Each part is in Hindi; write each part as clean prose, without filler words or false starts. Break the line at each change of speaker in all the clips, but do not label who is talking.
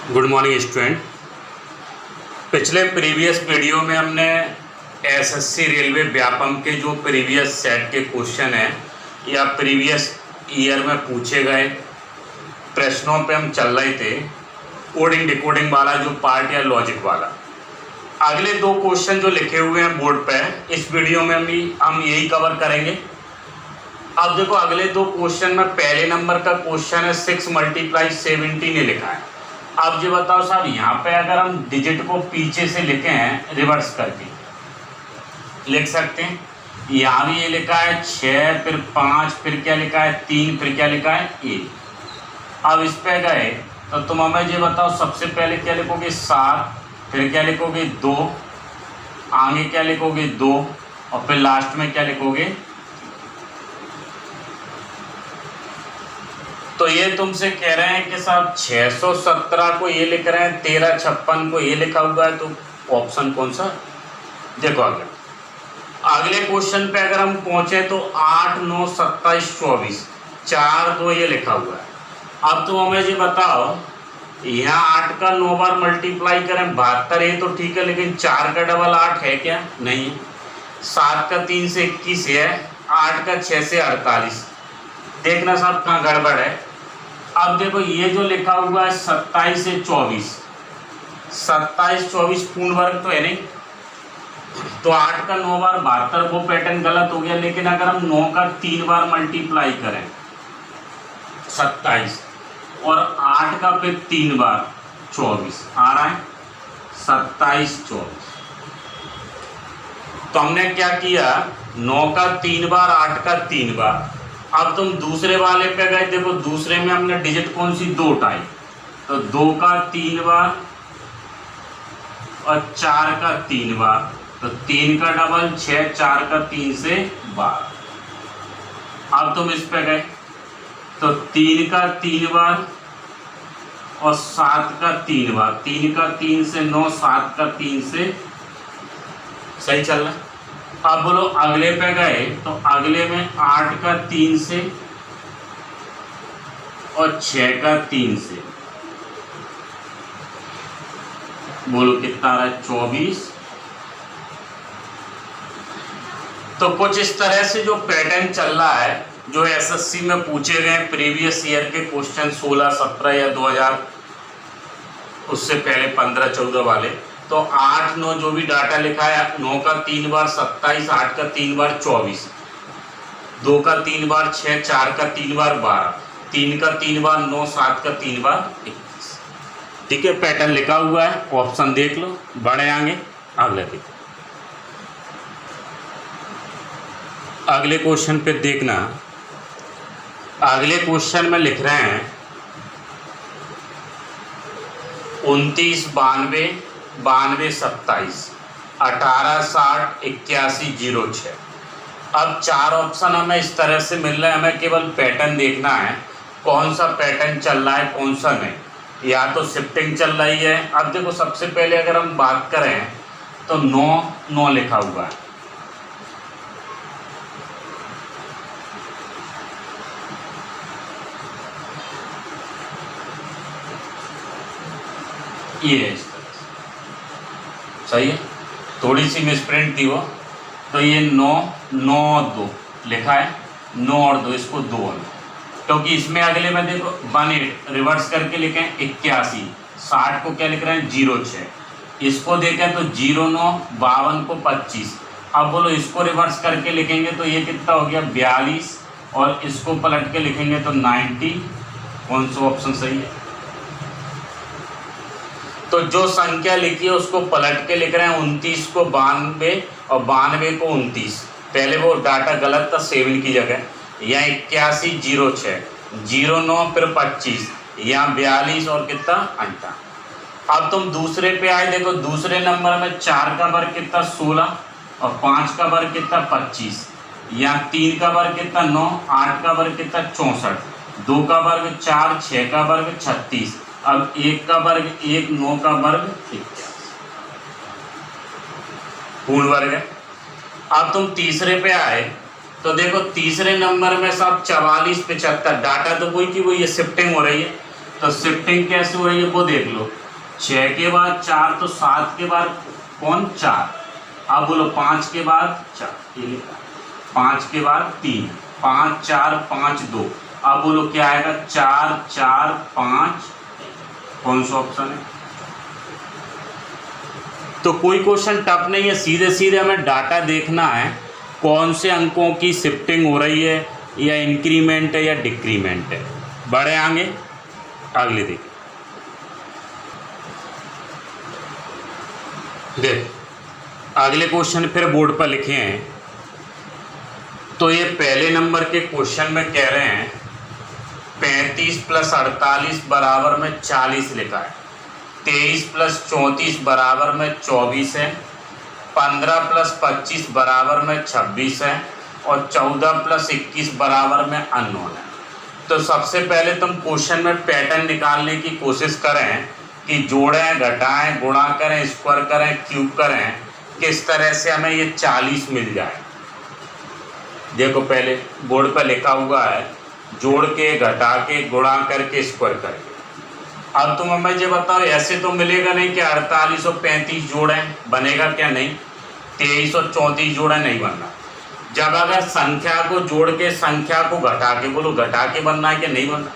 Good morning student. पिछले प्रीवियस वीडियो में हमने एसएससी रेलवे व्यापम के जो प्रीवियस सेट के क्वेश्चन हैं या प्रीवियस ईयर में पूछे गए प्रश्नों पे हम चल रहे थे, कोडिंग डिकोडिंग वाला जो पार्ट या लॉजिक वाला। अगले दो क्वेश्चन जो लिखे हुए हैं बोर्ड पे, इस वीडियो में हम यही कवर करेंगे। अब देखो अगले दो क्वेश्चन में पहले नंबर का क्वेश्चन है 6 × 70 ने लिखा है। अब ये बताओ साहब, यहाँ पे अगर हम डिजिट को पीछे से लिखे हैं रिवर्स करके लिख सकते हैं। यहाँ भी ये लिखा है 6, फिर 5, फिर क्या लिखा है 3, फिर क्या लिखा है 1। अब इस पे गए तो तुम हमें ये बताओ, सबसे पहले क्या लिखोगे 7, फिर क्या लिखोगे 2, आगे क्या लिखोगे 2 और फिर लास्ट में क्या लिखोगे। तो ये तुमसे कह रहे हैं कि साहब 617 को ये लिख रहे हैं, 1356 को ये लिखा हुआ है, तो ऑप्शन कौन सा। देखो अगले क्वेश्चन पे अगर हम पहुंचे तो 8, 9, 27, 24, 4, 2 ये लिखा हुआ है। अब तो हमें ये बताओ, यहाँ 8 का 9 बार मल्टीप्लाई करें 72, ये तो ठीक है, लेकिन 4 का डबल 8 है क्या, नहीं। 7 का 3 से 21 है, 8 का 6 से 48। देखना साहब कहाँ गड़बड़ है। अब देखो ये जो लिखा हुआ है 27 से 24, 27, 24 पूर्ण वर्ग तो है नहीं, तो 8 का 9 बार 72, वो पैटर्न गलत हो गया। लेकिन अगर हम 9 का 3 बार मल्टीप्लाई करें 27 और 8 का फिर 3 बार 24 आ रहा है 27, 24। तो हमने क्या किया, 9 का 3 बार, 8 का 3 बार। अब तुम दूसरे वाले पे गए, देखो दूसरे में हमने डिजिट कौन सी 2 टाइप, तो 2 का 3 बार और 4 का 3 बार, तो 3 का डबल 6, 4 का 3 से 12। अब तुम इस पे गए तो 3 का 3 बार और 7 का 3 बार, 3 का 3 से 9, 7 का 3 से, सही चल रहा है। अब बोलो अगले पे गए तो अगले में 8 का 3 से और 6 का 3 से, बोलो कितना आ रहा है 24। तो कुछ इस तरह से जो पैटर्न चल रहा है, जो एसएससी में पूछे गए प्रीवियस ईयर के क्वेश्चन 16, 17 या 2000 उससे पहले 15, 14 वाले, तो 8, 9 जो भी डाटा लिखा है, 9 का 3 बार 27, 8 का 3 बार 24, 2 का 3 बार 6, 4 का 3 बार 12, 3 का 3 बार 9, 7 का 3 बार 21। ठीक है, पैटर्न लिखा हुआ है, ऑप्शन देख लो, बढ़े आगे अगले देखो। अगले क्वेश्चन पे देखना, अगले क्वेश्चन में लिख रहे हैं 29, 92, 92, 27, 18, 60, 81, 06। अब 4 ऑप्शन हमें इस तरह से मिल रहे हैं, हमें केवल पैटर्न देखना है, कौन सा पैटर्न चल रहा है कौन सा नहीं, या तो शिफ्टिंग चल रही है। अब देखो सबसे पहले अगर हम बात करें तो 9, 9 लिखा हुआ है, ये है इस तरह से, सही है। थोड़ी सी मिसप्रिंट थी वो, तो ये 9, 9 और 2 लिखा है, 9 और 2, इसको 2 होना, क्योंकि इसमें अगले में देखो 18 रिवर्स करके लिखे हैं 81, 60 को क्या लिख रहे हैं 06, इसको देखें तो 09, 52 को 25। अब बोलो इसको रिवर्स करके लिखेंगे तो ये कितना हो गया 42, और इसको पलट के लिखेंगे तो 90। कौन सा ऑप्शन सही है। तो जो संख्या लिखी है उसको पलट के लिख रहे हैं, 29 को 92 और 92 को 29। पहले वो डाटा गलत था 7 की जगह, यहाँ 81, 06, 09 फिर 25, यहाँ 42 और कितना 58। अब तुम दूसरे पे आए, देखो दूसरे नंबर में 4 का वर्ग कितना 16 और 5 का वर्ग कितना 25, यहाँ 3 का वर्ग कितना 9, 8 का वर्ग कितना 64, 2 का वर्ग 4, 6 का वर्ग 36, अब 1 का वर्ग 1, 9 का वर्ग 81, पूर्ण वर्ग है। अब तुम तीसरे पे आए तो देखो तीसरे नंबर में सब 44, 75, डाटा तो वही की वही है, शिफ्टिंग हो रही है, तो शिफ्टिंग कैसे हो रही है वो देख लो। 6 के बाद 4 तो 7 के बाद कौन 4। अब बोलो 5 के बाद 4, ये लिखा 5 के बाद 3, 5 4 5 2। अब बोलो क्या आएगा 4 4 5, कौन सा ऑप्शन है। तो कोई क्वेश्चन टफ नहीं है, सीधे सीधे हमें डाटा देखना है कौन से अंकों की शिफ्टिंग हो रही है, या इंक्रीमेंट है या डिक्रीमेंट है। बढ़े आगे, अगले देखिए। देख अगले क्वेश्चन फिर बोर्ड पर लिखे हैं। तो ये पहले नंबर के क्वेश्चन में कह रहे हैं 35 + 48 बराबर में 40 लिखा है, 23 + 34 बराबर में 24 है, 15 + 25 बराबर में 26 है, और 14 + 21 बराबर में अननोन है। तो सबसे पहले तुम क्वेश्चन में पैटर्न निकालने की कोशिश करें कि जोड़ें, घटाएं, गुणा करें, स्क्वायर करें, क्यूब करें, किस तरह से हमें ये 40 मिल जाए। देखो पहले बोर्ड पर लिखा हुआ है जोड़ के, घटा के, गुणा करके, स्क्वायर करके। अब तुम हमें ये बताओ, ऐसे तो मिलेगा नहीं कि 48 और 35 जोड़ें, बनेगा क्या, नहीं। 23 और 34 जोड़ें, नहीं बनना। जब अगर संख्या को जोड़ के संख्या को घटा के, बोलो घटा के बनना है कि नहीं बनना,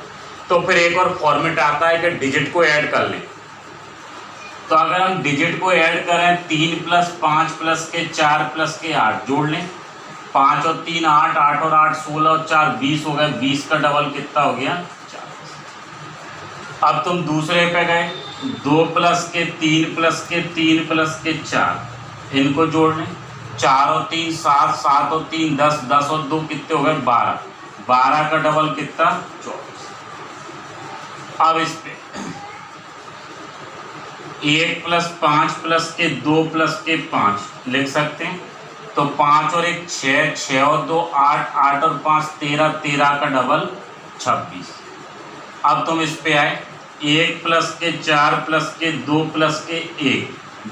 तो फिर एक और फॉर्मेट आता है कि डिजिट को ऐड कर लें। तो अगर हम डिजिट को ऐड करें 3 + 5 + के 4 + के 8 जोड़ लें, 5 और 3 8, 8 और 8 16 और 4 20 हो गए, 20 का डबल कितना हो गया 40। अब तुम दूसरे पे गए, 2 + के 3 + के 3 + के 4, इनको जोड़ लें, 4 और 3 7, 7 और 3 10, 10 और 2 कितने हो गए 12, 12 का डबल कितना 24। अब इस पे 1 + 5 + के 2 + के 5 लिख सकते हैं। तो 5 और 1 6, 6 और 2 8, 8 और 5 13, 13 का डबल 26। अब तुम इस पे आए, 1 + के 4 + के 2 + के 1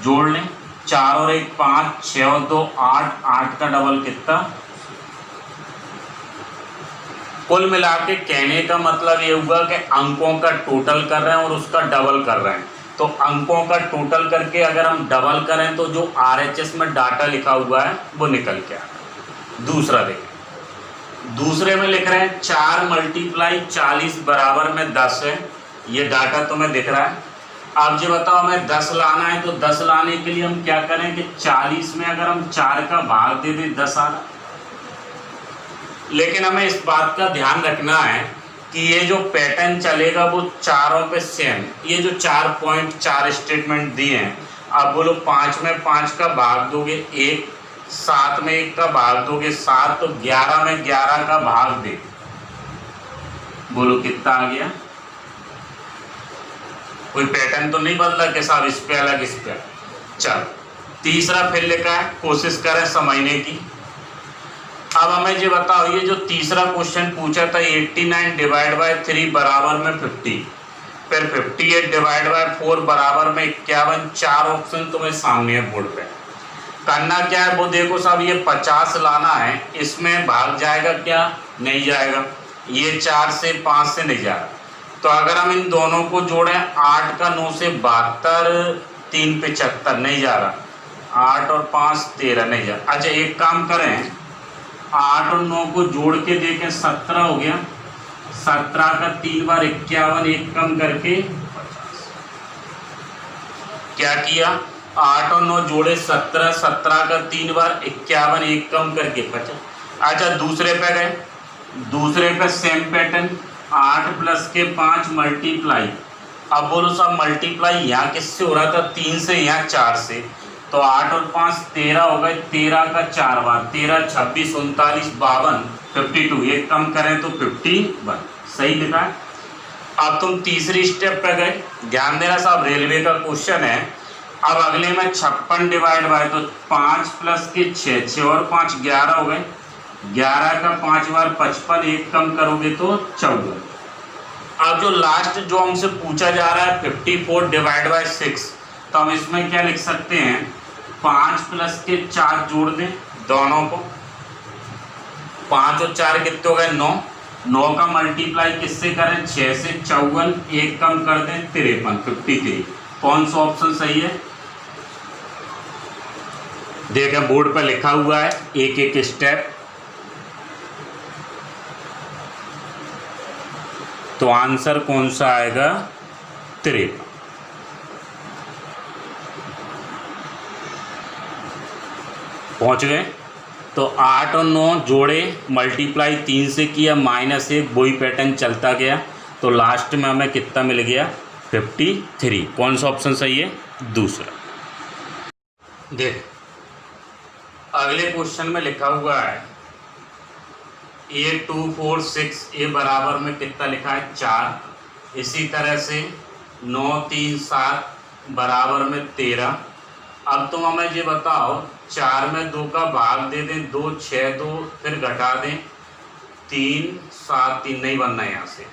जोड़ लें, 4 और 1 5, 6 और 2 8, 8 का डबल कितना। कुल मिला के कहने का मतलब ये हुआ कि अंकों का टोटल कर रहे हैं और उसका डबल कर रहे हैं। तो अंकों का टोटल करके अगर हम डबल करें तो जो RHS में डाटा लिखा हुआ है वो निकल के आएगा। दूसरा देखें, दूसरे में लिख रहे हैं 4 × 40 बराबर में 10 है, ये डाटा तुम्हें दिख रहा है। अब ये बताओ हमें 10 लाना है, तो 10 लाने के लिए हम क्या करें कि 40 में अगर हम 4 का भाग दे दें 10 आ रहा। लेकिन हमें इस बात का ध्यान रखना है कि ये जो पैटर्न चलेगा वो चारों पे सेम, ये जो 4 पॉइंट 4 स्टेटमेंट दिए हैं। अब बोलो 5 में 5 का भाग दोगे 1, 7 में 1 का भाग दोगे 7, तो 11 में 11 का भाग दे, बोलो कितना आ गया। कोई पैटर्न तो नहीं बदला कि साहब इस पे अलग इस पे अलग। चलो तीसरा फिर लिखा है, कोशिश करें समझने की। अब हमें ये बताओ, ये जो तीसरा क्वेश्चन पूछा था 89 / 3 बराबर में 50, फिर 58 / 4 बराबर में 51, 4 ऑप्शन तुम्हें सामने है बोर्ड पे। करना क्या है वो देखो साहब, ये 50 लाना है, इसमें भाग जाएगा क्या, नहीं जाएगा। ये 4 से 5 से नहीं जा रहा, तो अगर हम इन दोनों को जोड़ें 8 का 9 से 72, 3 75 नहीं जा रहा, 8 और 5 13 नहीं जा रहा। अच्छा एक काम करें, 8 और 9 को जोड़ के देखें 17 हो गया, 17 का 3 बार 51, एक कम करके 50। क्या किया, 8 और 9 जोड़े 17, 17 का 3 बार 51, एक कम करके 50। अच्छा दूसरे पे गए, दूसरे पे सेम पैटर्न, 8 + के 5 मल्टीप्लाई। अब बोलो साहब मल्टीप्लाई यहाँ किससे हो रहा था, 3 से, यहाँ 4 से, तो 8 और 5 13 हो गए, 13 का 4 बार 13, 26 39 52, 52, एक कम करें तो 51, सही लिखा है। अब तुम तीसरी स्टेप पे गए, ध्यान देना साहब रेलवे का क्वेश्चन है। अब अगले में 56 / तो 5 + के 6, 6 और 5 11 हो गए, 11 का 5 बार 55, एक कम करोगे तो 14। अब जो लास्ट जो हमसे पूछा जा रहा है 54 / 6, तो हम इसमें क्या लिख सकते हैं, 5 + के 4 जोड़ दें दोनों को, 5 और 4 कितने हो गए 9, 9 का मल्टीप्लाई किससे करें, 6 से, 54, 1 कम कर दें 53, 53। कौन सा ऑप्शन सही है? देखें बोर्ड पर लिखा हुआ है एक एक स्टेप। तो आंसर कौन सा आएगा, 53। पहुंच गए। तो 8 और 9 जोड़े, मल्टीप्लाई 3 से किया, -1, वही पैटर्न चलता गया। तो लास्ट में हमें कितना मिल गया, 53। कौन सा ऑप्शन सही है, दूसरा। देख अगले क्वेश्चन में लिखा हुआ है 8 2 4 6, ये बराबर में कितना लिखा है, 4। इसी तरह से 9 3 7 बराबर में 13। अब तुम हमें ये बताओ 4 में 2 का भाग दे दें, 2 6 2, फिर घटा दें 3 7 3, नहीं बनना है यहाँ से।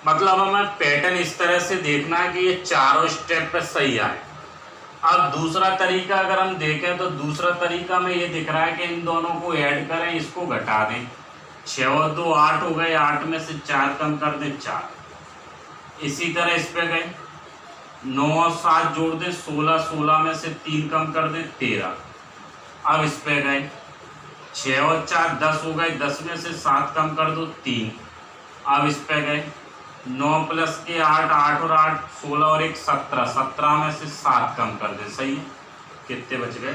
मतलब हमें पैटर्न इस तरह से देखना है कि ये चारों स्टेप पे सही आए। अब दूसरा तरीका अगर हम देखें तो दूसरा तरीका में ये दिख रहा है कि इन दोनों को ऐड करें, इसको घटा दें। 6 और 2 8 हो गए, 8 में से 4 कम कर दें 4। इसी तरह इस पे गए, 9 और 7 जोड़ दें 16, 16 में से 3 कम कर दें 13। अब इस पे गए, 6 और 4 10 हो गए, 10 में से 7 कम कर दो 3। अब इस पे गए, 9 प्लस के 8, 8 और 8 16 और 1 17, 17 में से 7 कम कर दे, सही है। कितने बच गए?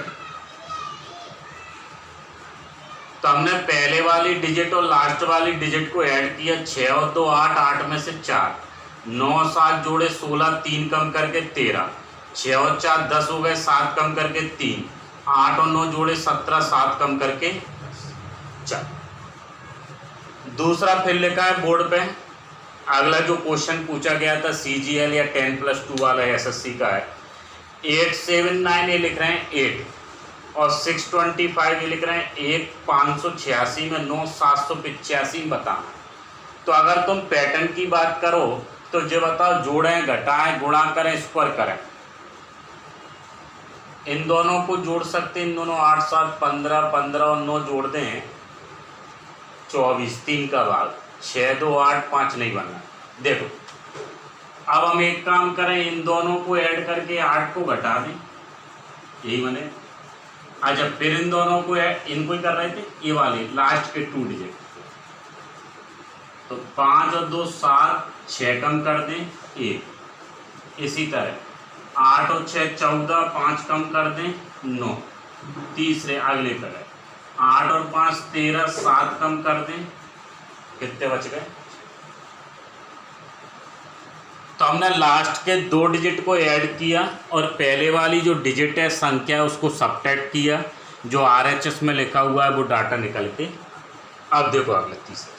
तो हमने पहले वाली डिजिट और लास्ट वाली डिजिट को ऐड किया, 6 और 2 8, 8 में से 4, 9 और 7 जोड़े 16, 3 कम करके 13, 6 और 4 10 हो गए, 7 कम करके 3, 8 और 9 जोड़े 17, 7 कम करके 4। दूसरा फिर लिखा है बोर्ड पे। अगला जो क्वेश्चन पूछा गया था CGL या 10+2 वाला SSC का है, 879 ये लिख रहे हैं 8, और 625 ये लिख रहे हैं 1, 586 में 9, 785 बताना। तो अगर तुम पैटर्न की बात करो तो ये बताओ, जोड़ें, घटाएं, गुणा करें, स्क्वायर करें। इन दोनों को जोड़ सकते हैं, इन दोनों 8 7 15, 15 और 9 जोड़ दें 24, 3 का भाग, 6 2 8 5 नहीं बनना। देखो अब हम एक काम करें, इन दोनों को ऐड करके 8 को घटा दें, यही बने। अच्छा फिर इन दोनों को इनको ही कर रहे थे, ये वाले लास्ट के 2 डिजिट। तो 5 और 2 7, 6 कम कर दें 1। इसी तरह 8 और 6 14, 5 कम कर दें 9। तीसरे अगले करें, 8 और 5 13, 7 कम कर दें, कितने बच गए? तो हमने लास्ट के 2 डिजिट को ऐड किया और पहले वाली जो डिजिट है, संख्या है, उसको सबट्रैक्ट किया। जो RHS में लिखा हुआ है वो डाटा निकल के। अब देखो अगले तीसरे।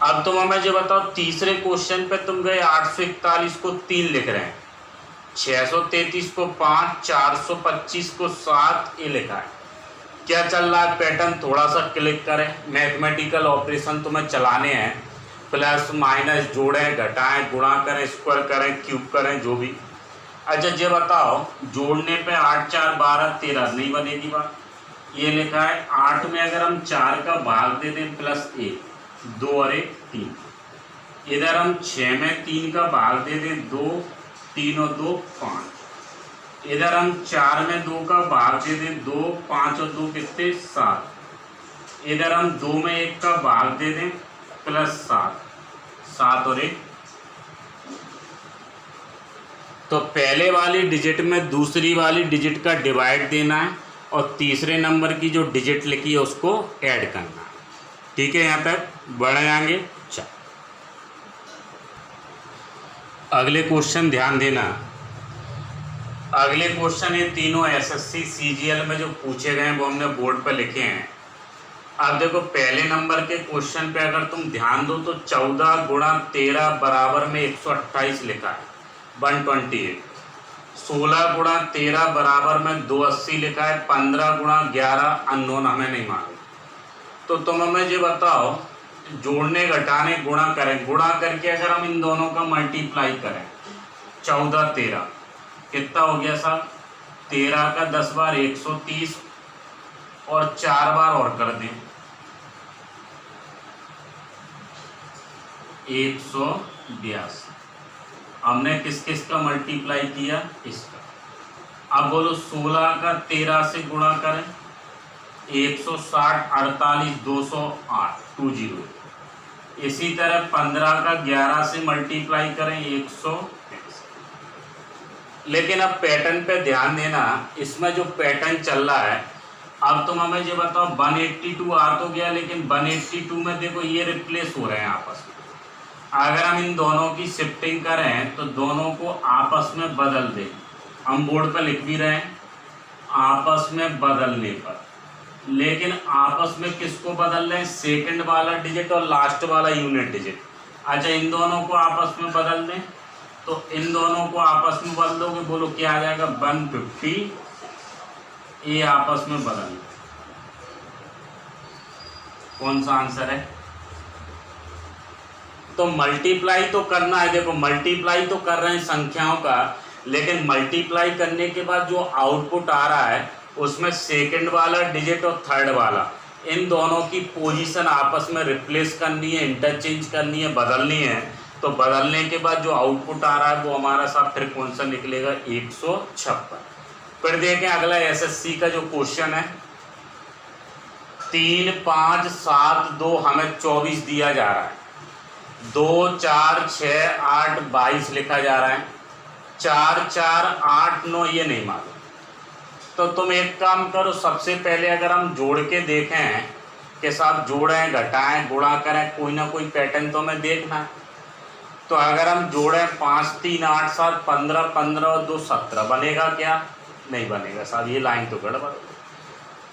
अब तुम हमें जो बताओ, तीसरे क्वेश्चन पे तुम गए 841 को 3 लिख रहे हैं, 633 को 5, 425 को 7, ये लिखा है। क्या चल रहा है पैटर्न, थोड़ा सा क्लिक करें। मैथमेटिकल ऑपरेशन तुम्हें चलाने हैं, प्लस माइनस, जोड़ें, घटाएं, गुणा करें, स्क्वायर करें, क्यूब करें, जो भी। अच्छा ये बताओ, जोड़ने पे 8 4 12 13 नहीं बनेगी बात। ये लिखा है 8 में अगर हम 4 का भाग दे दें प्लस 1, 2 और 1 3। इधर हम 6 में 3 का भाग दे दें 2, 3 और 2 5। इधर हम 4 में 2 का भाग दे दें 2, 5 और 2 कितने 7। इधर हम 2 में 1 का भाग दे दें प्लस 7, 7 और 1। तो पहले वाली डिजिट में दूसरी वाली डिजिट का डिवाइड देना है और तीसरे नंबर की जो डिजिट लिखी है उसको ऐड करना है। ठीक है, यहाँ तक बढ़ जाएंगे। चल अगले क्वेश्चन ध्यान देना। अगले क्वेश्चन ये तीनों SSC CGL में जो पूछे गए हैं वो हमने बोर्ड पर लिखे हैं। अब देखो पहले नंबर के क्वेश्चन पे अगर तुम ध्यान दो तो 14 गुणा 13 बराबर में 128 लिखा है, 128। 16 गुणा 13 बराबर में 280 लिखा है, 15 गुणा 11 अननोन हमें नहीं मालूम। तो तुम हमें ये बताओ, जोड़ने, घटाने, गुणा करें, गुणा करके अगर हम इन दोनों का मल्टीप्लाई करें 14 13 कितना हो गया साहब? 13 का 10 बार 130 और 4 बार और कर दें 182। हमने किस किस का मल्टीप्लाई किया, इसका। अब बोलो 16 का 13 से गुणा करें, 160, 48, 208, 20। इसी तरह 15 का 11 से मल्टीप्लाई करें, 100। लेकिन अब पैटर्न पे ध्यान देना, इसमें जो पैटर्न चल रहा है, अब तुम हमें ये बताओ 182 आ तो गया, लेकिन 182 में देखो ये रिप्लेस हो रहे हैं आपस में। अगर हम इन दोनों की शिफ्टिंग करें तो दोनों को आपस में बदल दें। हम बोर्ड पर लिख भी रहे हैं आपस में बदलने पर, लेकिन आपस में किसको बदल रहे हैं, सेकंड वाला डिजिट और लास्ट वाला यूनिट डिजिट। अच्छा, इन दोनों को आपस में बदल दें, तो इन दोनों को आपस में बदल दोगे, बोलो क्या आ जाएगा, 150। ये आपस में बदल, कौन सा आंसर है। तो मल्टीप्लाई तो करना है, देखो मल्टीप्लाई तो कर रहे हैं संख्याओं का, लेकिन मल्टीप्लाई करने के बाद जो आउटपुट आ रहा है उसमें सेकंड वाला डिजिट और थर्ड वाला, इन दोनों की पोजीशन आपस में रिप्लेस करनी है, इंटरचेंज करनी है, बदलनी है। तो बदलने के बाद जो आउटपुट आ रहा है वो हमारा साथ फिर कौन सा निकलेगा, 156। फिर देखें अगला एसएससी का जो क्वेश्चन है, 3, 5, 7, 2, हमें 24 दिया जा रहा है, 2, 4, 6, 8, 22 लिखा जा रहा है, 4, 4, 8, 9 ये नहीं मालूम। तो तुम एक काम करो, सबसे पहले अगर हम जोड़ के देखें कि साहब जोड़ें, घटाएं, गुणा करें, कोई ना कोई पैटर्न तो हमें देखना है। तो अगर हम जोड़ें 5, 3, 8, 7, 15, 15 और 2, 17, बनेगा क्या, नहीं बनेगा साहब, ये लाइन तो गड़बड़।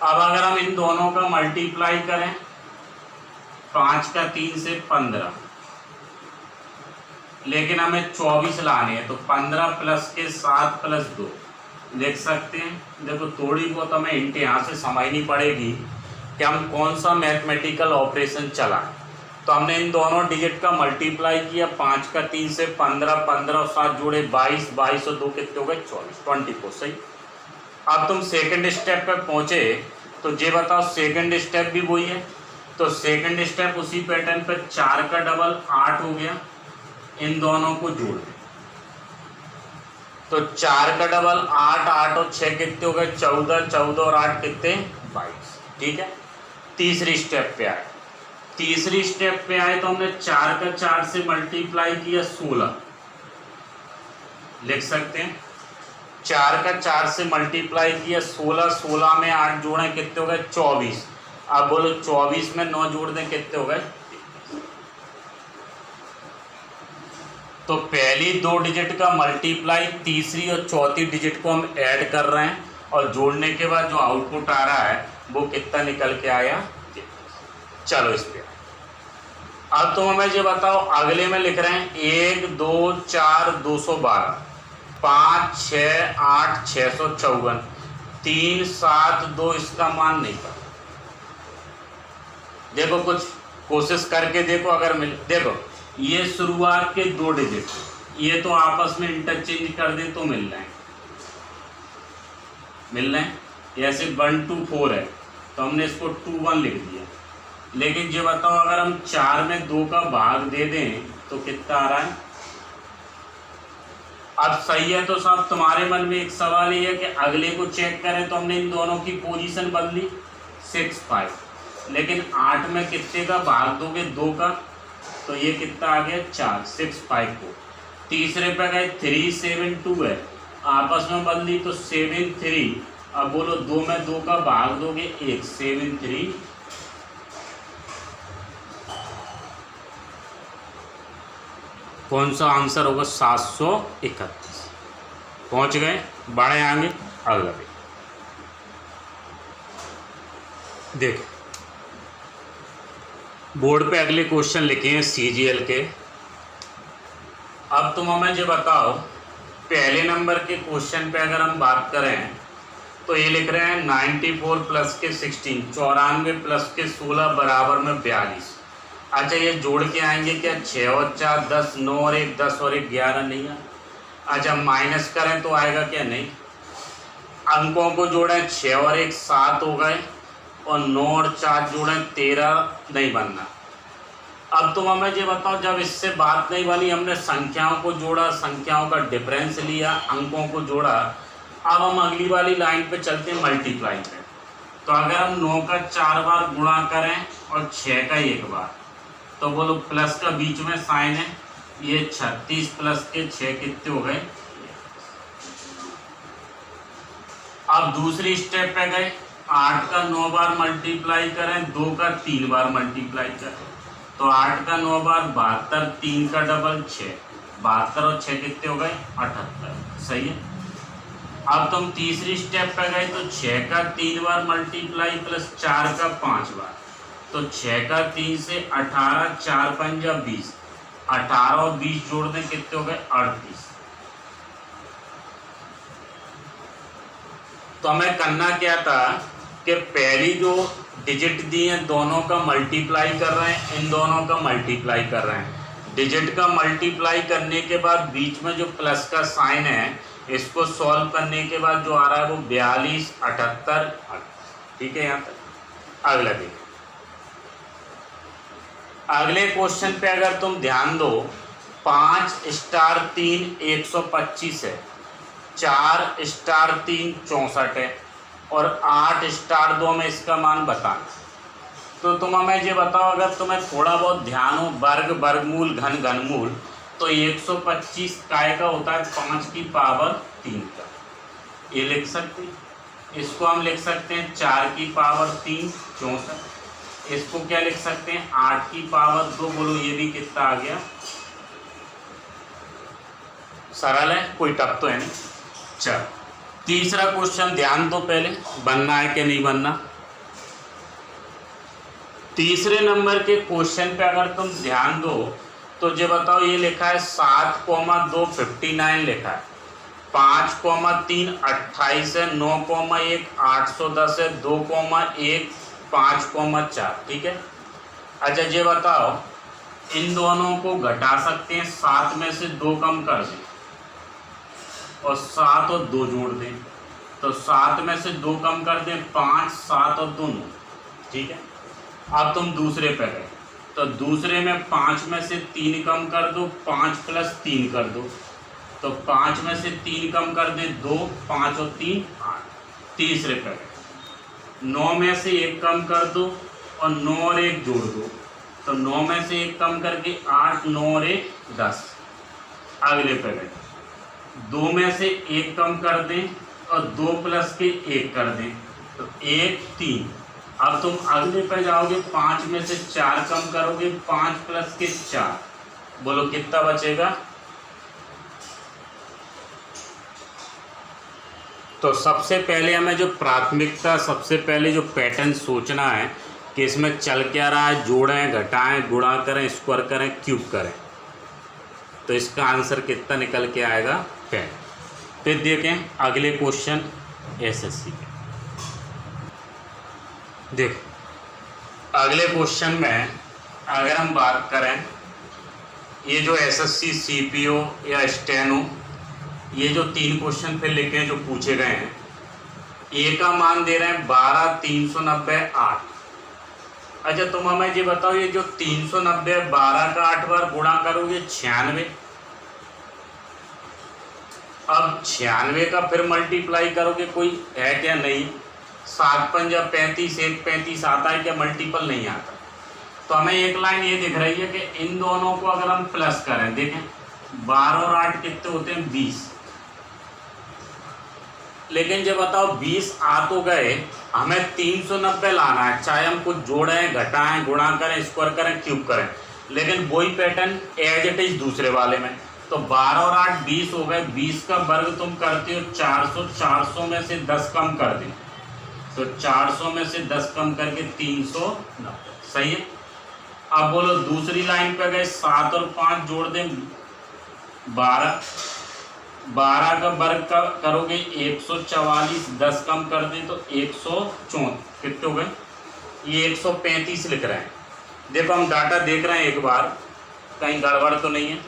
अब अगर हम इन दोनों का मल्टीप्लाई करें, 5 का 3 से 15, लेकिन हमें 24 लाने हैं, तो 15 प्लस के 7 प्लस 2 लिख सकते हैं। देखो थोड़ी बहुत हमें हिंट यहाँ से समझनी पड़ेगी कि हम कौन सा मैथमेटिकल ऑपरेशन चला। तो हमने इन दोनों डिजिट का मल्टीप्लाई किया, 5 का 3 से 15, 15 और 7 जोड़े 22, 22 और 2 कितने हो गए, 24, 24 सही। अब तुम सेकंड स्टेप पे पहुँचे, तो ये बताओ सेकंड स्टेप भी वही है। तो सेकंड स्टेप उसी पैटर्न पर 4 का डबल 8 हो गया, इन दोनों को जोड़ दें, तो 4 का डबल 8, 8 और 6 कितने हो गए, 14, 14 और 8 कितने, 22। ठीक है, तीसरी स्टेप पे आए। तीसरी स्टेप पे आए तो हमने 4 का 4 से मल्टीप्लाई किया, 16 लिख सकते हैं। 4 का 4 से मल्टीप्लाई किया, 16, 16 में 8 जोड़े कितने हो गए, 24। अब बोलो 24 में 9 जोड़ दें, कितने हो गए। तो पहली 2 डिजिट का मल्टीप्लाई, तीसरी और चौथी डिजिट को हम ऐड कर रहे हैं, और जोड़ने के बाद जो आउटपुट आ रहा है वो कितना निकल के आया। चलो इस पे अब तुम हमें ये बताओ, अगले में लिख रहे हैं 1, 2, 4, 212, 5, 6, 8, 654, 3, 7, 2, इसका मान नहीं पता। देखो कुछ कोशिश करके देखो, अगर मिल, देखो ये शुरुआत के 2 डिजिट, ये तो आपस में इंटरचेंज कर दे तो मिल रहे हैं। जैसे 1, 2, 4 है, तो हमने इसको 2, 1 लिख दिया। लेकिन ये बताओ अगर हम 4 में 2 का भाग दे दें तो कितना आ रहा है। अब सही है, तो साहब तुम्हारे मन में एक सवाल ये है कि अगले को चेक करें, तो हमने इन दोनों की पोजीशन बदली, 6, 5, लेकिन 8 में कितने का भाग दोगे, 2 का, तो ये कितना आ गया, 4, 6, 5 को। तीसरे पे गए 3, 7, 2 है, आपस में बदली तो 7, 3। अब बोलो 2 में 2 का भाग दोगे, 1, 7, 3। कौन सा आंसर होगा, 731। पहुंच गए, बढ़े आगे अगला भी देखो। बोर्ड पे अगले क्वेश्चन लिखे हैं CGL के। अब तुम हमें ये बताओ, पहले नंबर के क्वेश्चन पे अगर हम बात करें तो ये लिख रहे हैं 94 प्लस के 16, 94 प्लस के 16 बराबर में 42। अच्छा ये जोड़ के आएंगे क्या, 6 और 4 10, 9 और 1 10 और 1 11 नहीं है। अच्छा माइनस करें तो आएगा क्या, नहीं। अंकों को जोड़ें, 6 और 1 7 हो गए, और 9 और 4 जोड़ें 13 नहीं बनना। अब तुम हमें ये बताओ, जब इससे बात नहीं बनी, हमने संख्याओं को जोड़ा, संख्याओं का डिफरेंस लिया, अंकों को जोड़ा। अब हम अगली वाली लाइन पे चलते हैं, मल्टीप्लाई पे। तो अगर हम 9 का 4 बार गुणा करें और 6 का 1 बार, तो बोलो प्लस का बीच में साइन है, ये 36 प्लस के 6 कितने हो गए। अब दूसरी स्टेप पे गए, 8 का 9 बार मल्टीप्लाई करें, 2 का 3 बार मल्टीप्लाई करें, तो 8 का 9 बार 72, 3 का डबल 6, 72 और 6 कितने हो गए 78। सही है। अब तुम तीसरी स्टेप पे गए, तो 6 का 3 बार मल्टीप्लाई प्लस 4 का 5 बार, तो 6 का 3 से 18, 4 पंजा 20, 18 और 20 जोड़ दें कितने हो गए 38। तो हमें करना क्या था कि पहली जो डिजिट दी है दोनों का मल्टीप्लाई कर रहे हैं, इन दोनों का मल्टीप्लाई कर रहे हैं। डिजिट का मल्टीप्लाई करने के बाद बीच में जो प्लस का साइन है, इसको सॉल्व करने के बाद जो आ रहा है वो 42, 78। ठीक है, यहाँ तक। अगला देखिए, अगले क्वेश्चन पे अगर तुम ध्यान दो, 5 स्टार 3 125 है, 4 स्टार 3 64 है, और 8 स्टार 2 में इसका मान बताना। तो तुम हमें ये बताओ, अगर तुम्हें थोड़ा बहुत ध्यान हो, वर्ग, वर्गमूल, घन, घनमूल, तो 125 काय का होता है 5 की पावर 3 का, ये लिख सकते हैं। इसको हम लिख सकते हैं 4 की पावर 3 64। इसको क्या लिख सकते हैं 8 की पावर 2। बोलो ये भी कितना आ गया, सरल है, कोई टफ तो है नहीं। चल तीसरा क्वेश्चन ध्यान दो, पहले बनना है कि नहीं बनना। तीसरे नंबर के क्वेश्चन पे अगर तुम ध्यान दो, तो ये बताओ, ये लिखा है 7,2 59 लिखा है, 5,3 28 है, 9,1 810 है, 2,1 5,4। ठीक है। अच्छा ये बताओ, इन दोनों को घटा सकते हैं, 7 में से 2 कम कर दें और 7 और 2 जोड़ दें, तो 7 में से 2 कम कर दें 5, 7 और 2 9। ठीक है। अब तुम दूसरे पे गए, तो दूसरे में 5 में से 3 कम कर दो, 5 प्लस 3 कर दो, तो 5 में से 3 कम कर दे 2, 5 और 3 8। तीसरे पे गए, 9 में से 1 कम कर दो और 9 और 1 जोड़ दो, तो 9 में से 1 कम करके 8, 9 और 1 10। अगले पे गए, 2 में से 1 कम कर दें और 2 प्लस के 1 कर दें, तो 1 3। अब तुम अगले पे जाओगे, 5 में से 4 कम करोगे, 5 प्लस के 4, बोलो कितना बचेगा। तो सबसे पहले हमें जो प्राथमिकता, सबसे पहले जो पैटर्न सोचना है कि इसमें चल क्या रहा है, जोड़ें, घटाएं, गुणा करें, स्क्वायर करें, क्यूब करें, तो इसका आंसर कितना निकल के आएगा 10। फिर देखें अगले क्वेश्चन एसएससी के। देखो अगले क्वेश्चन में अगर हम बात करें, ये जो एसएससी, सीपीओ या स्टेनो, ये जो 3 क्वेश्चन फिर लिखे हैं जो पूछे गए हैं, ए का मान दे रहे हैं 12, 390 8। अच्छा तुम हमें ये बताओ, ये जो 390 12 का 8 बार गुणा करोगे 96। अब 96 का फिर मल्टीप्लाई करोगे, कोई है क्या, नहीं। 7 पंजा 35, 1 35 आता है क्या, मल्टीपल नहीं आता। तो हमें एक लाइन ये दिख रही है कि इन दोनों को अगर हम प्लस करें, देखें 12 और 8 कितने होते हैं 20। लेकिन जब बताओ 20 आ तो गए, हमें 390 लाना है, चाहे हम कुछ जोड़ें, घटाएं, गुणा करें, स्क्वायर करें, क्यूब करें, लेकिन वही पैटर्न एज इट इज दूसरे वाले में। तो 12 और 8 20 हो गए, 20 का वर्ग तुम करते हो 400, 400 में से 10 कम कर दें, तो 400 में से 10 कम करके 390। सही है। अब बोलो दूसरी लाइन पे गए, 7 और 5 जोड़ दें 12, 12 का वर्ग करोगे 144, 10 कम कर दें तो 134, कितने हो गए, ये 135 लिख रहे हैं। देखो हम डाटा देख रहे हैं एक बार, कहीं गड़बड़ तो नहीं है।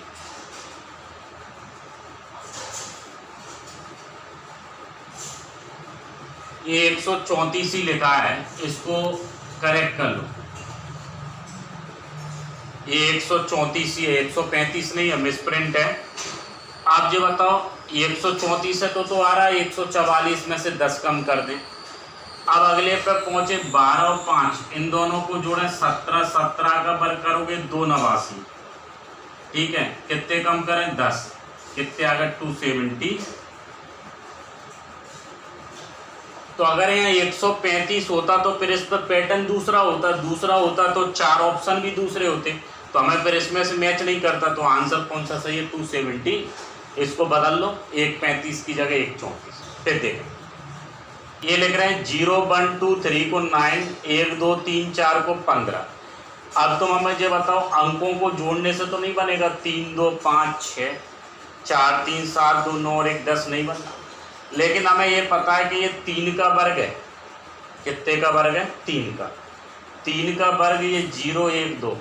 ये 134 ही लिखा है, इसको करेक्ट कर लो। ये 134 ही है, 135 नहीं है, मिसप्रिंट है। आप जो बताओ 134 है तो आ रहा है 144 में से 10 कम कर दें। अब अगले पे पहुंचे 12 और 5, इन दोनों को जोड़ें 17, 17 का वर्ग करोगे 289, ठीक है, कितने कम करें 10, कितने आ गए 270। तो अगर यहाँ 135 होता तो फिर इस पर पैटर्न दूसरा होता तो 4 ऑप्शन भी दूसरे होते, तो हमें फिर इसमें से मैच नहीं करता, तो आंसर कौन सा सही है 270। इसको बदल लो, 135 की जगह 134। फिर देखें ये लिख रहे हैं 0 1 2 3 को 9, 1 2 3 4 को 15। अब तुम हमें ये बताओ अंकों को जोड़ने से तो नहीं बनेगा, 3 2 5 6, 4 3 7 2 9 और 1 10 नहीं बनता, लेकिन हमें ये पता है कि ये 3 का वर्ग है। कितने का वर्ग है 3 का वर्ग, ये 0 1 2।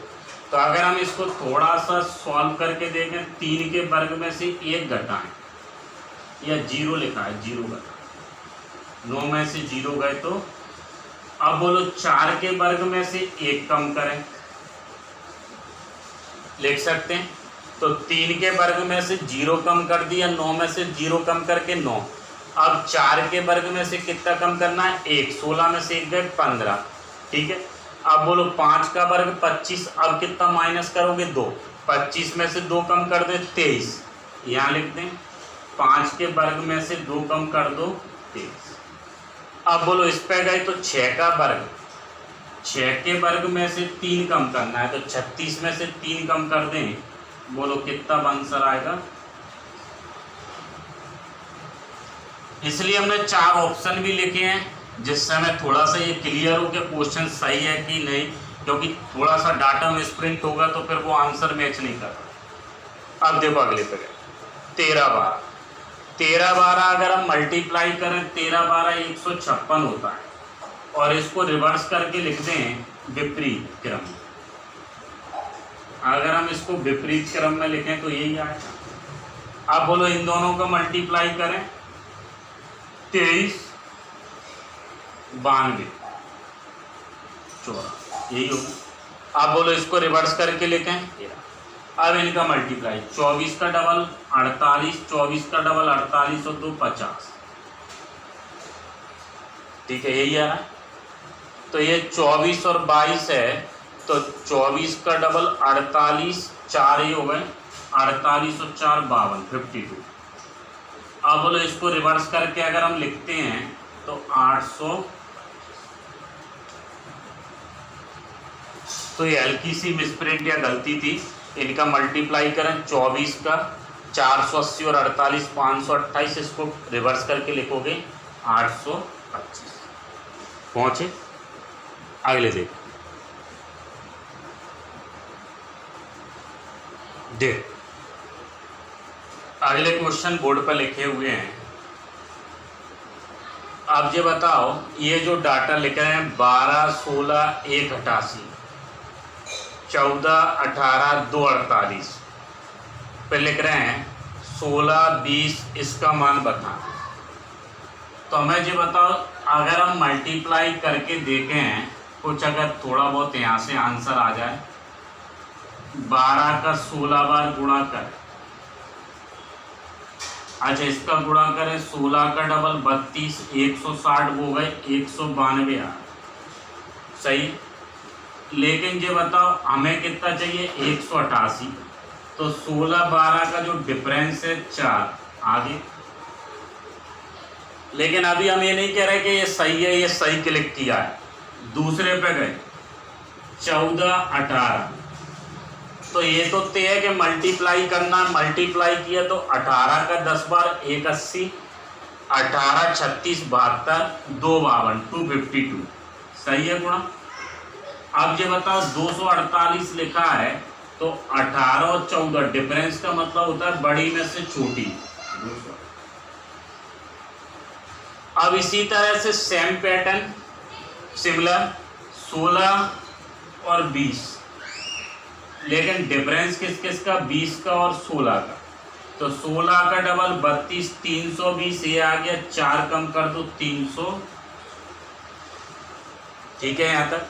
तो अगर हम इसको थोड़ा सा सॉल्व करके देखें, 3 के वर्ग में से 1 घटाएं, या 0 लिखा है 0 घटाएं, 9 में से 0 गए तो अब बोलो 4 के वर्ग में से 1 कम करें, लिख सकते हैं। तो 3 के वर्ग में से 0 कम कर दिया, 9 में से 0 कम करके 9। अब 4 के वर्ग में से कितना कम करना है 1, 16 में से 1 गए 15, ठीक है। अब बोलो 5 का वर्ग 25, अब कितना माइनस करोगे 2, 25 में से 2 कम कर दे 23, यहाँ लिख दें 5 के वर्ग में से 2 कम कर दो 23। अब बोलो इस पे गए तो 6 का वर्ग, 6 के वर्ग में से 3 कम करना है, तो 36 में से 3 कम कर दें, बोलो कितना आंसर आएगा। इसलिए हमने 4 ऑप्शन भी लिखे हैं, जिससे हमें थोड़ा सा ये क्लियर हो कि क्वेश्चन सही है कि नहीं, क्योंकि थोड़ा सा डाटा मिसप्रिंट होगा तो फिर वो आंसर मैच नहीं कर रहा। अब देखो अगले पे 13 12, 13 12 अगर हम मल्टीप्लाई करें 13 12 156 होता है, और इसको रिवर्स करके लिख दें विपरीत क्रम। अगर हम इसको विपरीत क्रम में लिखें तो यही आएगा। अब बोलो इन दोनों का मल्टीप्लाई करें, 23 92 14, यही होगा। अब बोलो इसको रिवर्स करके लिखें, अब इनका मल्टीप्लाई 24 का डबल 48, 24 का डबल 48 और 2 50, ठीक है, यही आ रहा है। तो ये 24 और 22 है, तो 24 का डबल 48, 4 ही हो गए 48 और 4 52, 52। अब बोलो इसको रिवर्स करके अगर हम लिखते हैं तो 800, तो ये हल्की सी मिसप्रिंट या गलती थी। इनका मल्टीप्लाई करें 24 का 480 और 48 528, इसको रिवर्स करके लिखोगे 825। पहुंचे अगले देख अगले क्वेश्चन बोर्ड पर लिखे हुए हैं। अब ये बताओ ये जो डाटा लिख रहे हैं 12 16 1 88, 14 18 2 48 पे लिख रहे हैं 16 20, इसका मान बता। तो हमें ये बताओ अगर हम मल्टीप्लाई करके देखें कुछ, अगर थोड़ा बहुत यहाँ से आंसर आ जाए, 12 का 16 बार गुणा करें, अच्छा इसका गुणा करें 16 का डबल 32, 160 हो गए 192 आ, सही। लेकिन ये बताओ हमें कितना चाहिए 188, तो 16 12 का जो डिफरेंस है 4 आगे। लेकिन अभी हम ये नहीं कह रहे कि ये सही है, ये सही क्लिक किया है, दूसरे पे गए 14 18, तो ये तो तय है कि मल्टीप्लाई करना, मल्टीप्लाई किया तो 18 का 10 बार 180, 18 36 72 2 52 252, सही है गुणा। अब ये बताओ 248 लिखा है, तो 18 और 14 डिफरेंस का मतलब होता है बड़ी में से छोटी। अब इसी तरह से सेम पैटर्न सिमिलर 16 और 20, लेकिन डिफरेंस किस किस का 20 का और 16 का, तो 16 का डबल 32 320, ये आ गया 4 कम कर दो 300, ठीक है यहाँ तक।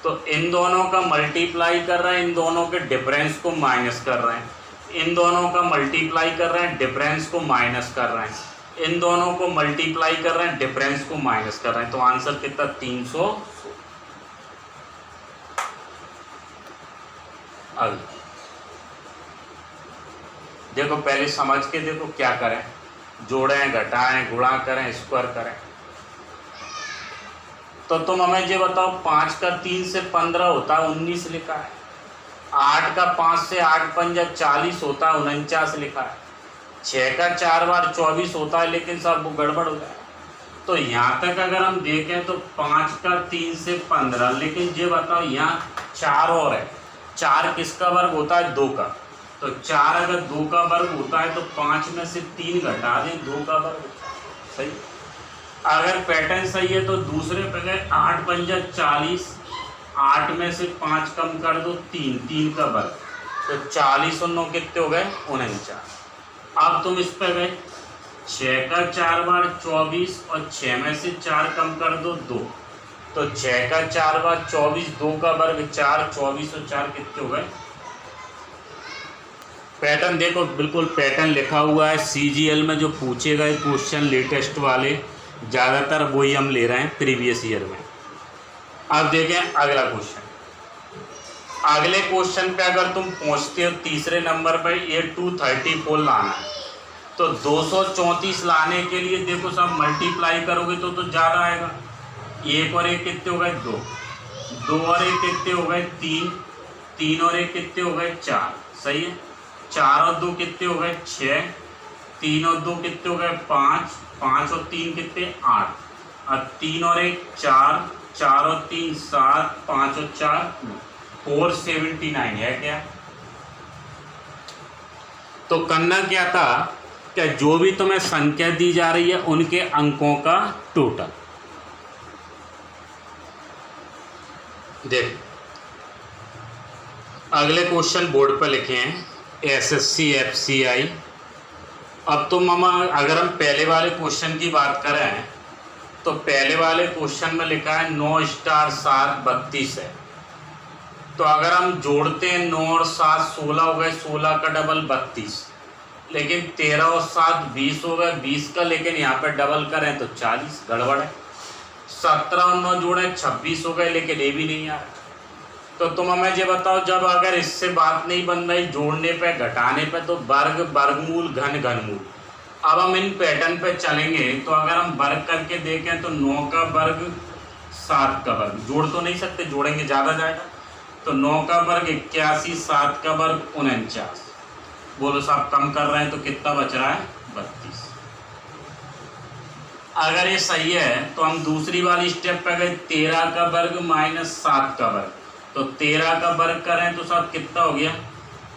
तो इन दोनों का मल्टीप्लाई कर रहे हैं, इन दोनों के डिफरेंस को माइनस कर रहे हैं, इन दोनों का मल्टीप्लाई कर रहे हैं, डिफरेंस को माइनस कर रहे हैं, इन दोनों को मल्टीप्लाई कर रहे हैं, डिफरेंस को माइनस कर रहे हैं। तो आंसर कितना 300। अब देखो पहले समझ के देखो क्या करें, जोड़ें, घटाएं, गुणा करें, स्क्वायर करें। तो तुम हमें ये बताओ 5 का 3 से 15 होता है 19 लिखा है, 8 का 5 से 8 पंजा 40 होता है 49 लिखा है, 6 का 4 बार 24 होता है, लेकिन सब वो गड़बड़ हो जाए। तो यहाँ तक अगर हम देखें तो 5 का 3 से 15, लेकिन ये बताओ यहाँ 4 और है, 4 किसका वर्ग होता है 2 का, तो 4 अगर 2 का वर्ग होता है तो 5 में से 3 घटा दें, 2 का वर्ग होता है। सही। अगर पैटर्न सही है तो दूसरे पे गए, 8 पंजा 40, 8 में से 5 कम कर दो 3, 3 का वर्ग, तो 40 और 9 कितने हो गए 49। अब तुम इस पे गए, 6 का 4 बार 24 और 6 में से 4 कम कर दो 2, तो 6 का 4 बार 24, 2 का वर्ग 4, 24 और 4 कितने हो गए। पैटर्न देखो, बिल्कुल पैटर्न लिखा हुआ है। CGL में जो पूछे गए क्वेश्चन लेटेस्ट वाले ज़्यादातर वही हम ले रहे हैं प्रीवियस ईयर में। अब देखें अगला क्वेश्चन। अगले क्वेश्चन पे अगर तुम पहुंचते हो तीसरे नंबर पर, ये 234 लाना है, तो 234 लाने के लिए देखो सब मल्टीप्लाई करोगे तो ज़्यादा आएगा। 1 और 1 कितने हो गए 2, 2 और 1 कितने हो गए 3, 3 और 1 कितने हो गए 4। सही है। 4 और 2 कितने हो गए 6, 3 और 2 कितने हो गए 5, 5 और 3 कितने 8, और 3 और 1 4, 4 और 3 7, 5 और 4 479 है क्या। तो करना क्या था, क्या जो भी तुम्हें संख्या दी जा रही है उनके अंकों का टोटल। देख अगले क्वेश्चन बोर्ड पर लिखे हैं SSC FCI। अब तुम अगर हम पहले वाले क्वेश्चन की बात करें तो पहले वाले क्वेश्चन में लिखा है 9 स्टार 7 32 है। तो अगर हम जोड़ते हैं 9 और 7 16 हो गए, 16 का डबल 32, लेकिन 13 और 7 20 हो गए 20 का, लेकिन यहाँ पे डबल करें तो 40, गड़बड़ है। 17 और 9 जोड़े 26 हो गए, लेकिन ये भी नहीं आ रहा। तो तुम हमें ये बताओ, जब अगर इससे बात नहीं बन रही जोड़ने पे घटाने पे, तो वर्ग वर्गमूल घन घनमूल। अब हम इन पैटर्न पे चलेंगे, तो अगर हम वर्ग करके देखें तो 9 का वर्ग 7 का वर्ग, जोड़ तो नहीं सकते, जोड़ेंगे ज़्यादा जाएगा। तो 9 का वर्ग 81, 7 का वर्ग 49। बोलो साहब कम कर रहे हैं तो कितना बच रहा है 32। अगर ये सही है तो हम दूसरी वाली स्टेप पे गए, 13 का वर्ग माइनस 7 का वर्ग, तो 13 का वर्ग करें तो साहब कितना हो गया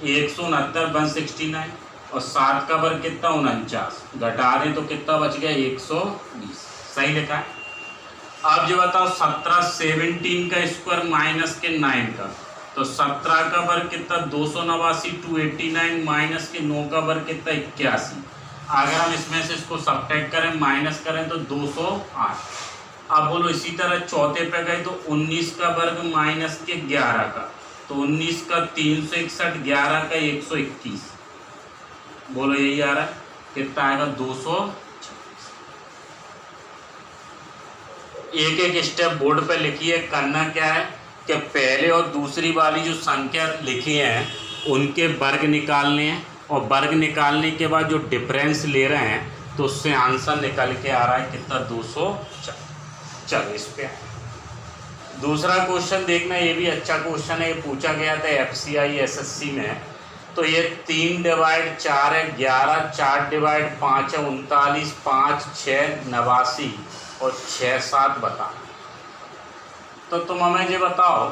169 169, और 7 का वर्ग कितना 49, घटा दें तो कितना बच गया 120। सही लिखा है। अब जो बताओ 17 17 का स्क्वायर माइनस के 9 का, तो 17 का वर्ग कितना 289 289 माइनस के 9 का वर्ग कितना 81। अगर हम इसमें से इसको सब्ट्रैक्ट करें माइनस करें तो 208। अब बोलो इसी तरह चौथे पे गए तो 19 का वर्ग माइनस के 11 का, तो 19 का 361, 11 का 121। बोलो यही आ रहा है, कितना आएगा 226। एक एक स्टेप बोर्ड पे लिखिए। करना क्या है कि पहले और दूसरी वाली जो संख्या लिखी है उनके वर्ग निकालने हैं, और वर्ग निकालने के बाद जो डिफरेंस ले रहे हैं तो उससे आंसर निकल के आ रहा है कितना 240। चलो इस पे दूसरा क्वेश्चन देखना, ये भी अच्छा क्वेश्चन है, ये पूछा गया था FCI SSC में। तो ये 3 डिवाइड 4 है 11, 4 डिवाइड 5 है 39, 5 6 89 और 6 7 बताना। तो तुम हमें ये बताओ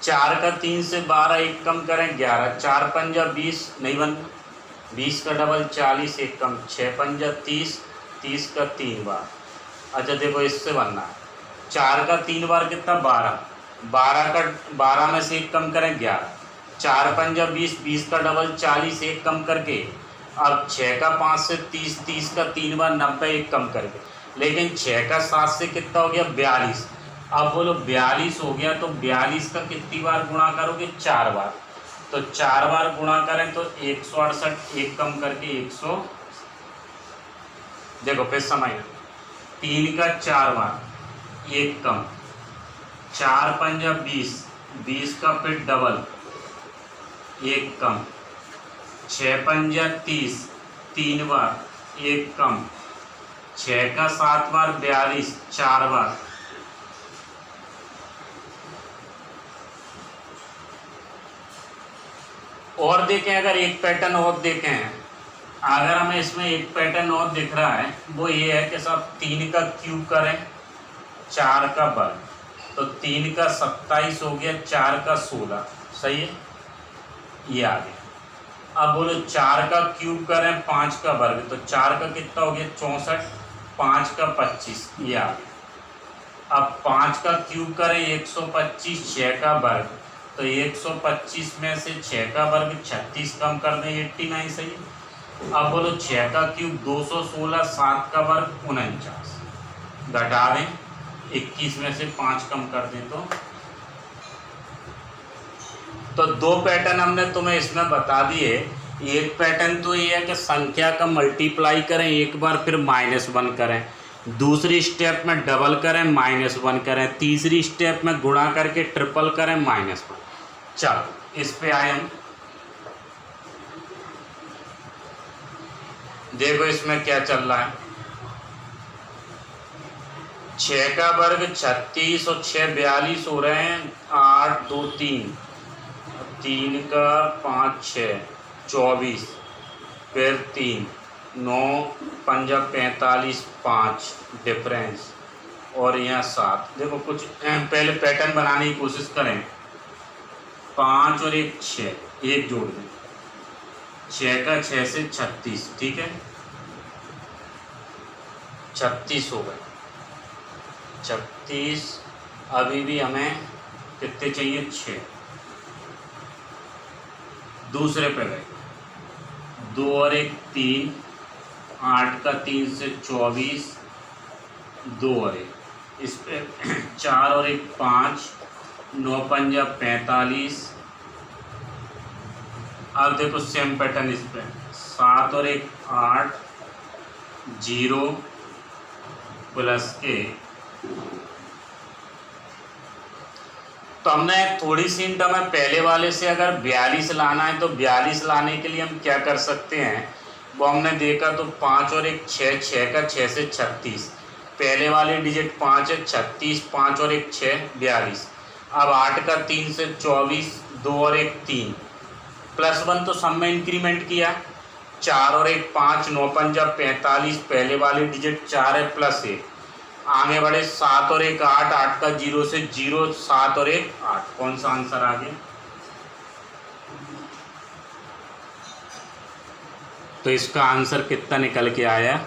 4 का 3 से 12 एक कम करें 11, 4 पंजा 20 नहीं बनना, 20 का डबल 40 एक कम 6 पंजा 30, 30 का 3 बार। अच्छा देखो इससे बनना है, 4 का 3 बार कितना 12, 12 में से एक कम करें 11, 4 पंजा 20, 20 का डबल 40 एक कम करके, अब 6 का 5 से 30, 30 का 3 बार 90 एक कम करके, लेकिन 6 का 7 से कितना हो गया 42। अब बोलो 42 हो गया, तो 42 का कितनी बार गुणा करोगे? 4 बार। तो 4 बार गुणा करें तो 168, एक कम करके 100, देखो फिर समय 3 का 4 बार, एक कम, 4 पंजा 20, 20 का फिर डबल, एक कम, 6 पंजा 30, 3 बार, एक कम, 6 का 7 बार 42, 4 बार, और देखें अगर एक पैटर्न और देखें, अगर हमें इसमें एक पैटर्न और दिख रहा है, वो ये है कि सब 3 का क्यूब करें 4 का वर्ग, तो 3 का 27 हो गया, 4 का 16, सही है, ये आ गया। अब बोलो 4 का क्यूब करें 5 का वर्ग, तो 4 का कितना हो गया? 64, 5 का 25, ये आ गया। अब 5 का क्यूब करें 125, 6 का वर्ग, तो 125 में से 6 का वर्ग 36 कम कर दें 89, सही है। अब बोलो 6 का क्यूब 216, 7 का वर्ग 49, घटा दें 21 में से 5 कम कर दें तो 2 पैटर्न हमने तुम्हें इसमें बता दिए। एक पैटर्न तो ये है कि संख्या का मल्टीप्लाई करें एक बार, फिर -1 करें, दूसरी स्टेप में डबल करें -1 करें, तीसरी स्टेप में गुणा करके ट्रिपल करें -1। चलो इस पे आए हम, देखो इसमें क्या चल रहा है। 6 का वर्ग 36 और 6 42 हो रहे हैं, 8 2 3, 3 का 5 6 24, फिर 3 9 पंजा 45, 5 डिफरेंस, और यहाँ 7। देखो कुछ पहले पैटर्न बनाने की कोशिश करें। 5 और 1 6, एक जोड़ दें, 6 का 6 से 36, ठीक है, 36 हो गए, 36। अभी भी हमें कितने चाहिए? 6। दूसरे पे गए, 2 और 1 3, 8 का 3 से 24, 2 और 1, इस पे 4 और 1 5, 9 पंजा 45। अब देखो सेम पैटर्न इस पे, 7 और 1 8, 0 प्लस के। तो हमने थोड़ी सी हिंट, हमें पहले वाले से अगर 42 लाना है तो 42 लाने के लिए हम क्या कर सकते हैं, वो हमने देखा तो 5 और 1 6, 6 का 6 से 36, पहले वाले डिजिट 5 है, 36, 5 और 1 6 42। अब 8 का 3 से 24, 2 और 1 3, +1 तो सब में इंक्रीमेंट किया, 4 और 1 5, 9 पंजा 45, पहले वाले डिजिट 4 है, +1, आगे बढ़े 7 और 1 8, 8 का 0 से 0, 7 और 1 8। कौन सा आंसर आ गया? तो इसका आंसर कितना निकल के आया?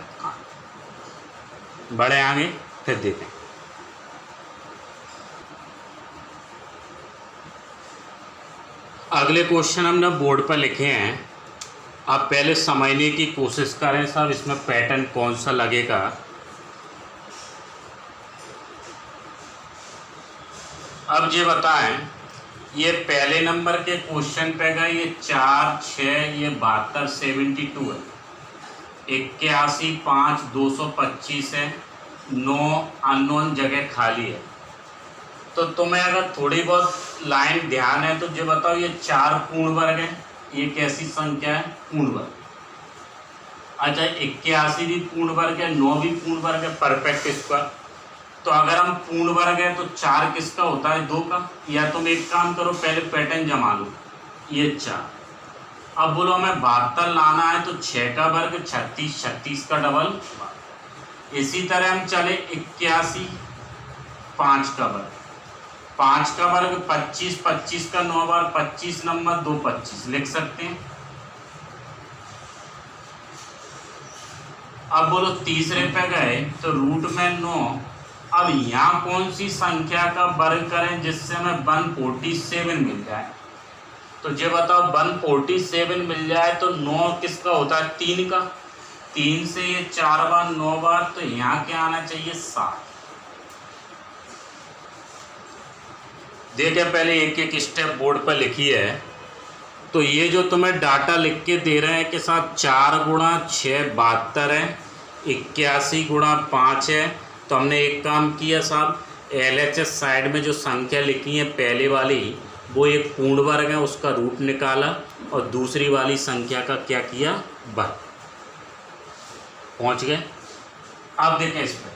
बढ़े आगे फिर देखें। अगले क्वेश्चन हमने बोर्ड पर लिखे हैं, आप पहले समझने की कोशिश करें साहब इसमें पैटर्न कौन सा लगेगा। अब ये बताएं, ये पहले नंबर के क्वेश्चन पे गए, ये 4 6, ये 72 72 है, 81 5 225 है, 9 अननोन जगह खाली है। तो तुम्हें अगर थोड़ी बहुत लाइन ध्यान है तो ये बताओ, ये 4 पूर्ण वर्ग है, ये कैसी संख्या है? पूर्ण वर्ग। अच्छा 81 भी पूर्ण वर्ग है, 9 भी पूर्ण वर्ग है, परफेक्ट स्क्वायर। तो अगर हम पूर्ण वर्ग है तो 4 किसका होता है? 2 का। या तुम एक काम करो, पहले पैटर्न जमा लो, ये 4। अब बोलो हमें 72 लाना है तो 6 का वर्ग 36, 36 का डबल। इसी तरह हम चले 81, 5 का वर्ग, 5 का वर्ग 25, 25 का 9 बार 25 नंबर 2 25 लिख सकते हैं। अब बोलो तीसरे पे गए तो रूट में 9। अब यहाँ कौन सी संख्या का वर्ग करें जिससे हमें 147 मिल जाए? तो ये बताओ 147 मिल जाए तो 9 किसका होता है? 3 का। 3 से ये 4 बार 9 बार, तो यहाँ क्या आना चाहिए? 7। देखें पहले एक एक स्टेप बोर्ड पर लिखी है। तो ये जो तुम्हें डाटा लिख के दे रहे हैं कि साथ 4 गुणा 6 72 है, 81 गुणा 5 है। तो हमने एक काम किया साहब, LHS साइड में जो संख्या लिखी है पहले वाली वो एक पूर्ण वर्ग है, उसका रूट निकाला और दूसरी वाली संख्या का क्या किया, वर्ग। पहुंच गए। अब देखें इस पर,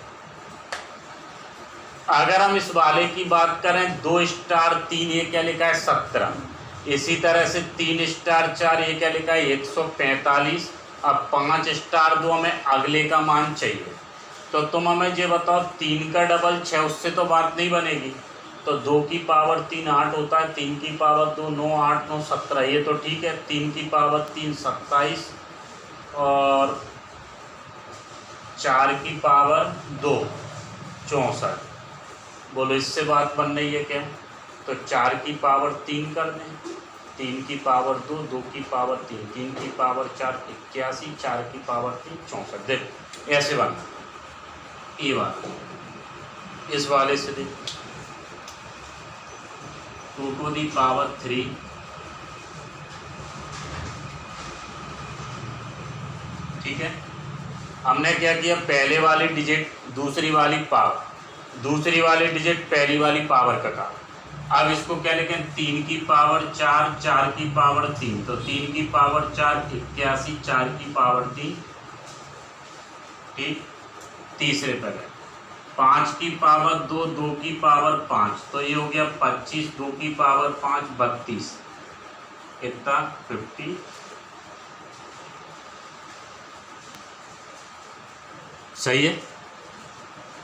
अगर हम इस वाले की बात करें 2 स्टार 3, ये क्या लिखा है 17। इसी तरह से 3 स्टार 4, ये क्या लिखा है 145। अब 5 स्टार 2 हमें अगले का मान चाहिए। तो तुम हमें ये बताओ 3 का डबल 6, उससे तो बात नहीं बनेगी। तो 2 की पावर 3 8 होता है, 3 की पावर 2 9 8 9 17, ये तो ठीक है। 3 की पावर 3 27 और 4 की पावर 2 64। बोलो इससे बात बन रही है क्या? तो 4 की पावर 3 कर दें, 3 की पावर 2, 2 की पावर 3, 3 की पावर 4 81, 4 की पावर 3 64। देख ऐसे बनना, ये बात इस वाले से देख 2 टू दी पावर 3 ठीक है। हमने क्या किया, पहले वाली डिजिट दूसरी वाली पावर, दूसरी वाली डिजिट पहली वाली पावर का काम। अब इसको क्या लिखें, 3 की पावर 4, 4 की पावर 3, तो 3 की पावर 4 81, 4 की पावर 3 ठीक। तीसरे पर है 5 की पावर 2, 2 की पावर 5, तो ये हो गया 25, 2 की पावर 5 32, कितना 50। सही है।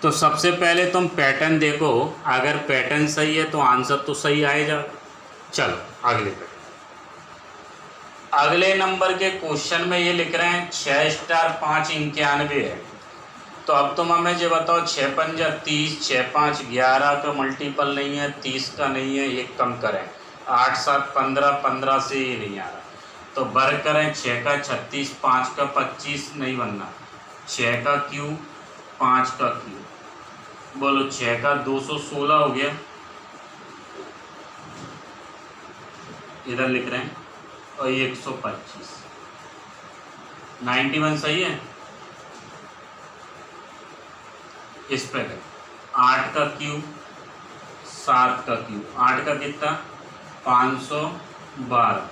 तो सबसे पहले तुम पैटर्न देखो, अगर पैटर्न सही है तो आंसर तो सही आएगा। चलो अगले पे, अगले नंबर के क्वेश्चन में ये लिख रहे हैं 6 स्टार 5 91 है। तो अब तुम हमें ये बताओ 6 पंजा 30, 6 5 11 का मल्टीपल नहीं है, 30 का नहीं है, एक कम करें 8 7 15, 15 से ये नहीं आ रहा। तो वर्ग करें 6 का 36, 5 का 25 नहीं बनना, 6 का क्यूब 5 का क्यूब, बोलो 6 का 216 हो गया, इधर लिख रहे हैं, और 125 91 सही है। इस पर 8 का क्यूब 7 का क्यूब, 8 का कितना 512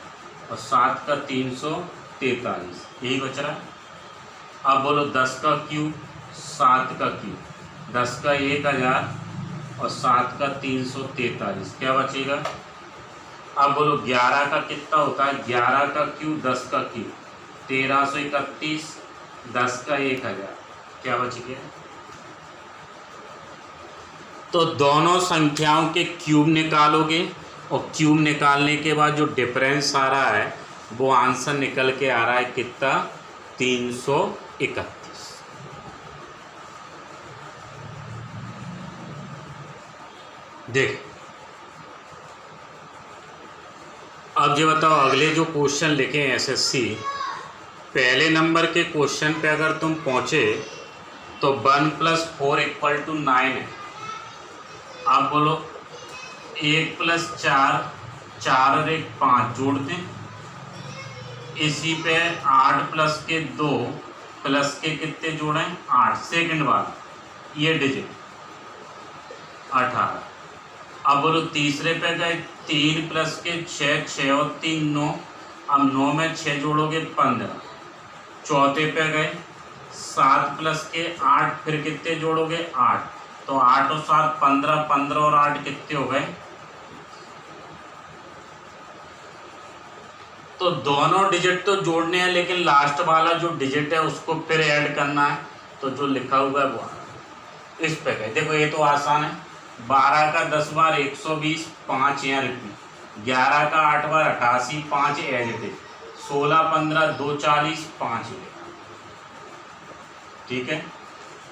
और 7 का 343, यही बच रहा है। अब बोलो 10 का क्यूब 7 का क्यूब, 10 का 1000 और 7 का 343, क्या बचेगा। अब बोलो 11 का कितना होता है, 11 का क्यूब 10 का क्यूब 1331, 10 का 1000, क्या बच गया। तो दोनों संख्याओं के क्यूब निकालोगे और क्यूब निकालने के बाद जो डिफरेंस आ रहा है वो आंसर निकल के आ रहा है कितना 331। देख अब ये बताओ, अगले जो क्वेश्चन लिखे हैं SSC, पहले नंबर के क्वेश्चन पे अगर तुम पहुंचे तो 1 + 4 = 9 है। आप बोलो 1 + 4, 4 और 1 5 जोड़ दें, इसी पे 8 + के 2 प्लस के कितने जोड़ें 8, सेकंड वाला ये डिजिट 18। अब बोलो तीसरे पे गए 3 + के 6, 6 और 3 9, अब 9 में 6 जोड़ोगे 15। चौथे पे गए 7 + के 8, फिर कितने जोड़ोगे 8, तो 8 और 7 15, 15 और 8 कितने हो गए। तो दोनों डिजिट तो जोड़ने हैं, लेकिन लास्ट वाला जो डिजिट है उसको फिर ऐड करना है। तो जो लिखा हुआ है वो इस पे गए। देखो ये तो आसान है, 12 का 10 बार 120, 5 यहाँ रिपीट, 11 का 8 बार 88, 5 एज इट इज, 16 15 2 40, 5 ठीक है।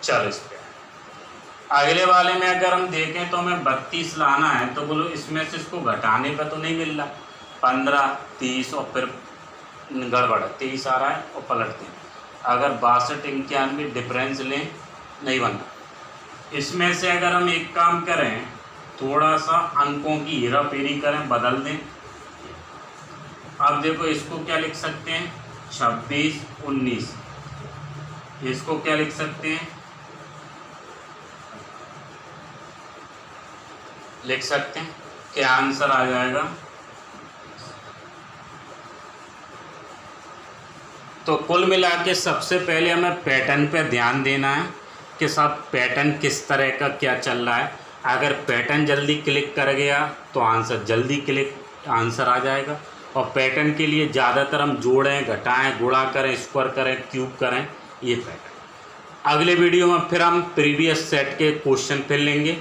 चलो इस पे अगले वाले में अगर हम देखें तो हमें 32 लाना है। तो बोलो इसमें से इसको घटाने का तो नहीं मिल रहा, 15 30 और फिर गड़बड़ 23 आ रहा है और पलटते हैं। अगर 62 91 डिफरेंस लें नहीं बनना। इसमें से अगर हम एक काम करें थोड़ा सा अंकों की हेरा फेरी करें, बदल दें। अब देखो इसको क्या लिख सकते हैं 26 19, इसको क्या लिख सकते हैं, लिख सकते हैं क्या आंसर आ जाएगा। तो कुल मिला के सबसे पहले हमें पैटर्न पे ध्यान देना है कि सब पैटर्न किस तरह का क्या चल रहा है। अगर पैटर्न जल्दी क्लिक कर गया तो आंसर जल्दी क्लिक आंसर आ जाएगा। और पैटर्न के लिए ज़्यादातर हम जोड़ें, घटाएं, गुणा करें, स्क्वायर करें, क्यूब करें, ये पैटर्न। अगले वीडियो में फिर हम प्रीवियस सेट के क्वेश्चन फिर लेंगे।